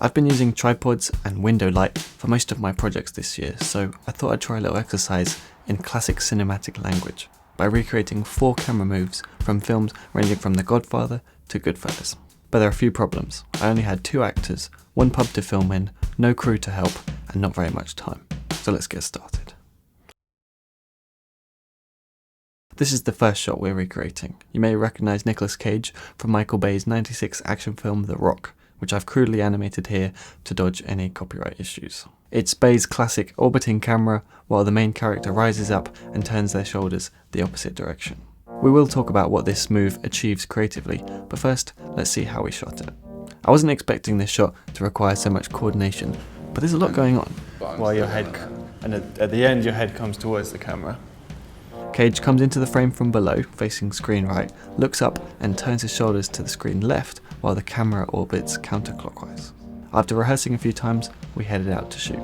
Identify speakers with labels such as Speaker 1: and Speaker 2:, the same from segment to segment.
Speaker 1: I've been using tripods and window light for most of my projects this year, so I thought I'd try a little exercise in classic cinematic language by recreating 4 camera moves from films ranging from The Godfather to Goodfellas. But there are a few problems. I only had 2 actors, 1 pub to film in, no crew to help, and not very much time. So let's get started. This is the first shot we're recreating. You may recognise Nicolas Cage from Michael Bay's '96 action film The Rock, which I've crudely animated here to dodge any copyright issues. It's Bay's classic orbiting camera while the main character rises up and turns their shoulders the opposite direction. We will talk about what this move achieves creatively, but first let's see how we shot it. I wasn't expecting this shot to require so much coordination, but there's a lot going on. While your head, and at the end your head comes towards the camera. Cage comes into the frame from below, facing screen right, looks up and turns his shoulders to the screen left while the camera orbits counterclockwise. After rehearsing a few times, we headed out to shoot.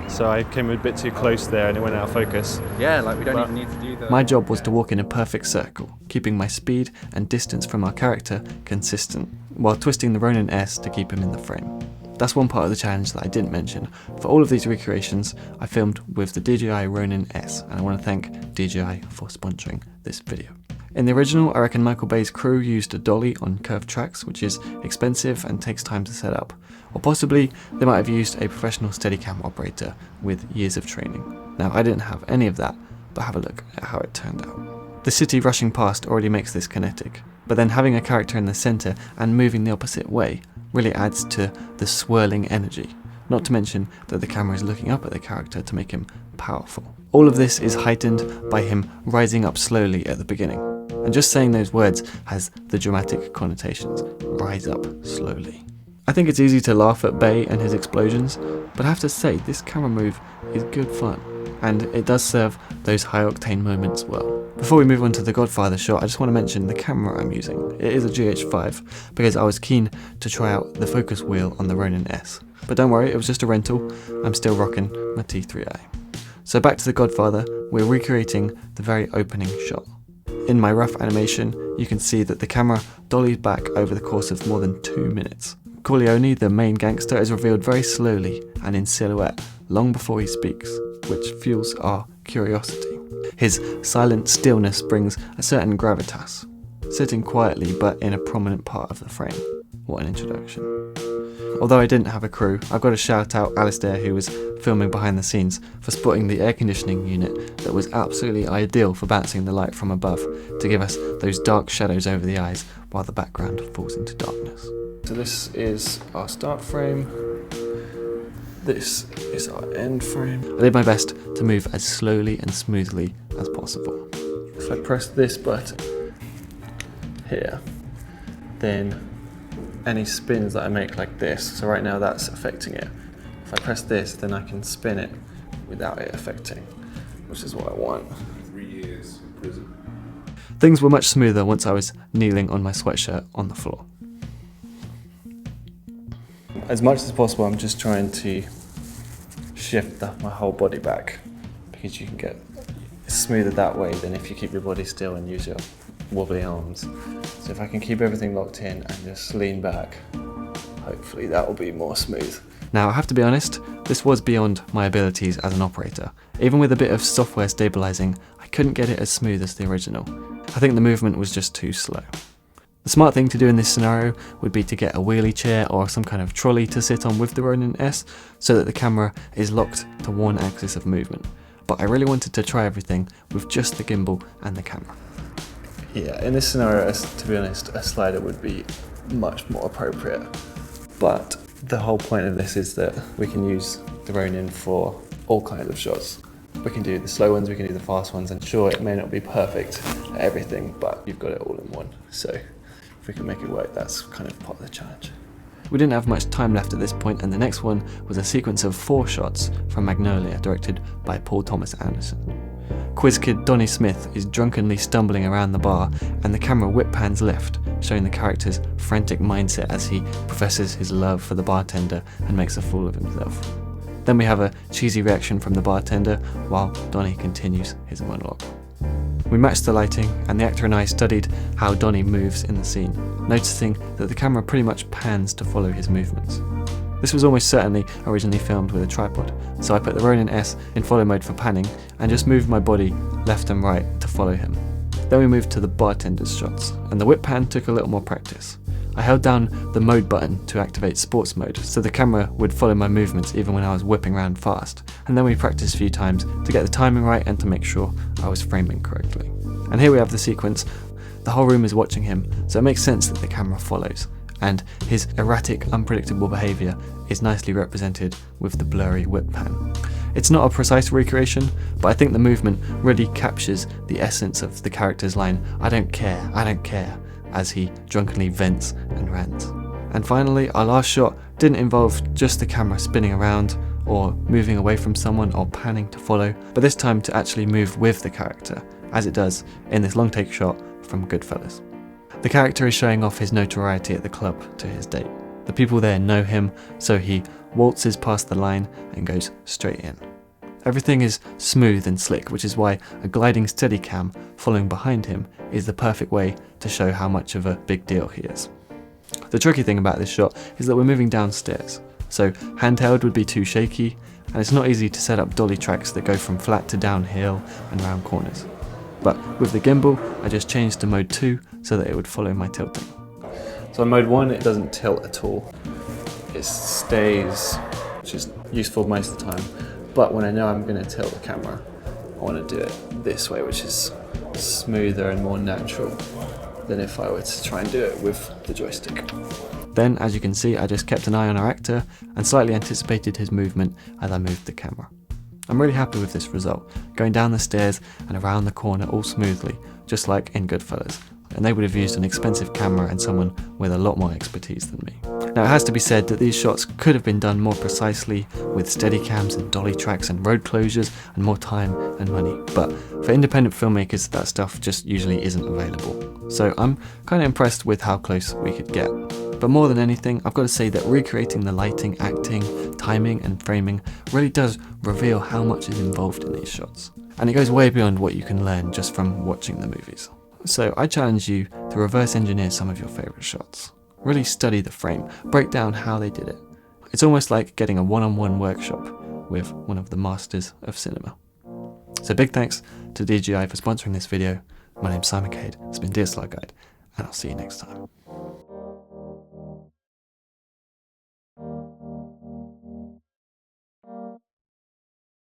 Speaker 1: So I came a bit too close there and it went out of focus.
Speaker 2: Yeah, like we don't even need to do that.
Speaker 1: My job was to walk in a perfect circle, keeping my speed and distance from our character consistent, while twisting the Ronin S to keep him in the frame. That's one part of the challenge that I didn't mention. For all of these recreations, I filmed with the DJI Ronin S, and I want to thank DJI for sponsoring this video. In the original, I reckon Michael Bay's crew used a dolly on curved tracks, which is expensive and takes time to set up. Or possibly, they might have used a professional Steadicam operator with years of training. Now, I didn't have any of that, but have a look at how it turned out. The city rushing past already makes this kinetic, but then having a character in the centre and moving the opposite way really adds to the swirling energy, not to mention that the camera is looking up at the character to make him powerful. All of this is heightened by him rising up slowly at the beginning, and just saying those words has the dramatic connotations, rise up slowly. I think it's easy to laugh at Bay and his explosions, but I have to say this camera move is good fun, and it does serve those high octane moments well. Before we move on to the Godfather shot, I just want to mention the camera I'm using. It is a GH5 because I was keen to try out the focus wheel on the Ronin S. But don't worry, it was just a rental. I'm still rocking my T3i. So back to the Godfather, we're recreating the very opening shot. In my rough animation, you can see that the camera dollies back over the course of more than 2 minutes. Corleone, the main gangster, is revealed very slowly and in silhouette, long before he speaks, which fuels our curiosity. His silent stillness brings a certain gravitas, sitting quietly but in a prominent part of the frame. What an introduction. Although I didn't have a crew, I've got to shout out Alistair, who was filming behind the scenes, for spotting the air conditioning unit that was absolutely ideal for bouncing the light from above to give us those dark shadows over the eyes while the background falls into darkness. So this is our start frame. This is our end frame. I did my best to move as slowly and smoothly as possible. If I press this button here, then any spins that I make like this, so right now that's affecting it. If I press this, then I can spin it without it affecting, which is what I want.
Speaker 3: 3 years in prison.
Speaker 1: Things were much smoother once I was kneeling on my sweatshirt on the floor. As much as possible, I'm just trying to shift my whole body back, because you can get smoother that way than if you keep your body still and use your wobbly arms. So if I can keep everything locked in and just lean back, hopefully that will be more smooth. Now I have to be honest, this was beyond my abilities as an operator. Even with a bit of software stabilizing, I couldn't get it as smooth as the original. I think the movement was just too slow. The smart thing to do in this scenario would be to get a wheelie chair or some kind of trolley to sit on with the Ronin S so that the camera is locked to one axis of movement. But I really wanted to try everything with just the gimbal and the camera. Yeah, in this scenario, to be honest, a slider would be much more appropriate. But the whole point of this is that we can use the Ronin for all kinds of shots. We can do the slow ones, we can do the fast ones, and sure, it may not be perfect at everything, but you've got it all in one. So if we can make it work, that's kind of part of the challenge. We didn't have much time left at this point, and the next one was a sequence of 4 shots from Magnolia, directed by Paul Thomas Anderson. Quiz kid Donnie Smith is drunkenly stumbling around the bar, and the camera whip pans left, showing the character's frantic mindset as he professes his love for the bartender and makes a fool of himself. Then we have a cheesy reaction from the bartender while Donnie continues his monologue. We matched the lighting, and the actor and I studied how Donnie moves in the scene, noticing that the camera pretty much pans to follow his movements. This was almost certainly originally filmed with a tripod, so I put the Ronin S in follow mode for panning and just moved my body left and right to follow him. Then we moved to the bartender's shots, and the whip pan took a little more practice. I held down the mode button to activate sports mode, so the camera would follow my movements even when I was whipping around fast, and then we practiced a few times to get the timing right and to make sure I was framing correctly. And here we have the sequence. The whole room is watching him, so it makes sense that the camera follows, and his erratic, unpredictable behaviour is nicely represented with the blurry whip pan. It's not a precise recreation, but I think the movement really captures the essence of the character's line, "I don't care," as he drunkenly vents and rants. And finally, our last shot didn't involve just the camera spinning around or moving away from someone or panning to follow, but this time to actually move with the character, as it does in this long take shot from Goodfellas. The character is showing off his notoriety at the club to his date. The people there know him, so he waltzes past the line and goes straight in. Everything is smooth and slick, which is why a gliding Steadicam following behind him is the perfect way to show how much of a big deal he is. The tricky thing about this shot is that we're moving downstairs, so handheld would be too shaky, and it's not easy to set up dolly tracks that go from flat to downhill and round corners. But with the gimbal, I just changed to mode 2 so that it would follow my tilting. So on mode 1 it doesn't tilt at all. It stays, which is useful most of the time. But when I know I'm going to tilt the camera, I want to do it this way, which is smoother and more natural than if I were to try and do it with the joystick. Then, as you can see, I just kept an eye on our actor and slightly anticipated his movement as I moved the camera. I'm really happy with this result, going down the stairs and around the corner all smoothly, just like in Goodfellas, and they would have used an expensive camera and someone with a lot more expertise than me. Now it has to be said that these shots could have been done more precisely with Steadicams and dolly tracks and road closures and more time and money, but for independent filmmakers that stuff just usually isn't available. So I'm kind of impressed with how close we could get. But more than anything, I've got to say that recreating the lighting, acting, timing and framing really does reveal how much is involved in these shots. And it goes way beyond what you can learn just from watching the movies. So I challenge you to reverse engineer some of your favourite shots. Really study the frame, break down how they did it. It's almost like getting a one-on-one workshop with one of the masters of cinema. So big thanks to DJI for sponsoring this video. My name's Simon Cade, it's been DSLR Guide, and I'll see you next time.